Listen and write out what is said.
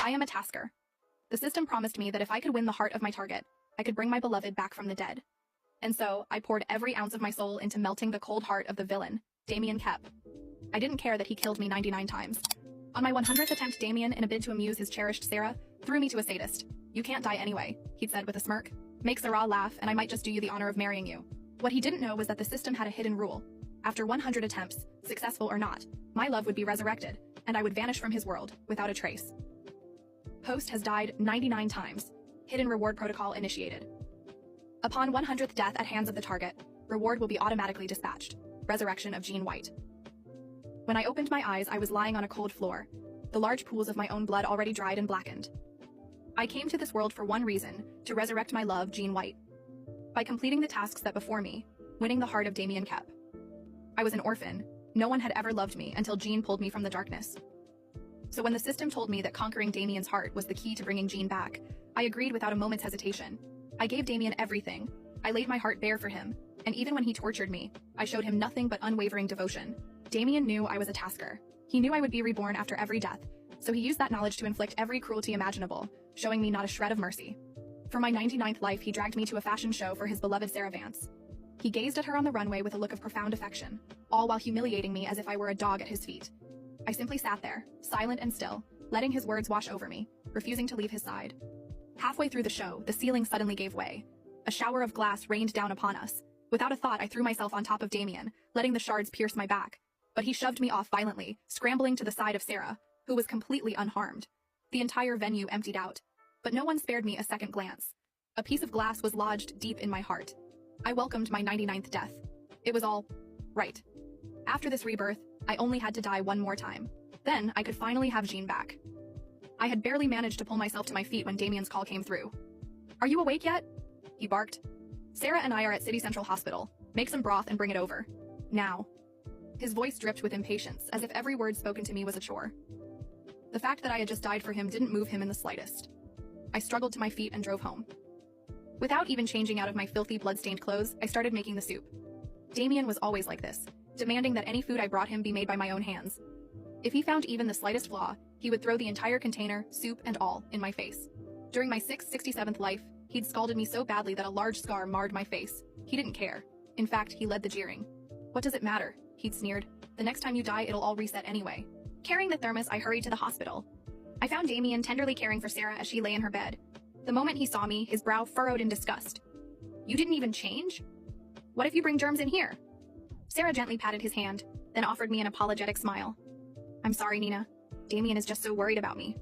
I am a tasker. The system promised me that if I could win the heart of my target, I could bring my beloved back from the dead. And so, I poured every ounce of my soul into melting the cold heart of the villain, Damien Kep. I didn't care that he killed me 99 times. On my 100th attempt, Damien, in a bid to amuse his cherished Sarah, threw me to a sadist. "You can't die anyway," he'd said with a smirk. "Make Sarah laugh, and I might just do you the honor of marrying you." What he didn't know was that the system had a hidden rule. After 100 attempts, successful or not, my love would be resurrected, and I would vanish from his world, without a trace. Host has died 99 times. Hidden reward protocol initiated. Upon 100th death at hands of the target, reward will be automatically dispatched. Resurrection of Jean White. When I opened my eyes, I was lying on a cold floor, the large pools of my own blood already dried and blackened. I came to this world for one reason, to resurrect my love, Jean White. By completing the tasks set before me, winning the heart of Damien Kep. I was an orphan. No one had ever loved me until Jean pulled me from the darkness. So when the system told me that conquering Damien's heart was the key to bringing Jean back, I agreed without a moment's hesitation. I gave Damien everything. I laid my heart bare for him, and even when he tortured me, I showed him nothing but unwavering devotion. Damien knew I was a tasker. He knew I would be reborn after every death, so he used that knowledge to inflict every cruelty imaginable, showing me not a shred of mercy. For my 99th life, he dragged me to a fashion show for his beloved Sarah Vance. He gazed at her on the runway with a look of profound affection, all while humiliating me as if I were a dog at his feet. I simply sat there, silent and still, letting his words wash over me, refusing to leave his side. Halfway through the show, the ceiling suddenly gave way. A shower of glass rained down upon us. Without a thought, I threw myself on top of Damien, letting the shards pierce my back. But he shoved me off violently, scrambling to the side of Sarah, who was completely unharmed. The entire venue emptied out, but no one spared me a second glance. A piece of glass was lodged deep in my heart. I welcomed my 99th death. It was all right. After this rebirth, I only had to die one more time. Then I could finally have Jean back. I had barely managed to pull myself to my feet when Damien's call came through. "Are you awake yet?" he barked. "Sarah and I are at City Central Hospital. Make some broth and bring it over. Now." His voice dripped with impatience, as if every word spoken to me was a chore. The fact that I had just died for him didn't move him in the slightest. I struggled to my feet and drove home. Without even changing out of my filthy, blood-stained clothes, I started making the soup. Damien was always like this, demanding that any food I brought him be made by my own hands. If he found even the slightest flaw, he would throw the entire container, soup and all, in my face. During my 67th life, he'd scalded me so badly that a large scar marred my face. He didn't care. In fact, he led the jeering. "What does it matter?" he'd sneered. "The next time you die, it'll all reset anyway." Carrying the thermos, I hurried to the hospital. I found Damien tenderly caring for Sarah as she lay in her bed. The moment he saw me, his brow furrowed in disgust. "You didn't even change? What if you bring germs in here?" Sarah gently patted his hand, then offered me an apologetic smile. "I'm sorry, Nina. Damien is just so worried about me."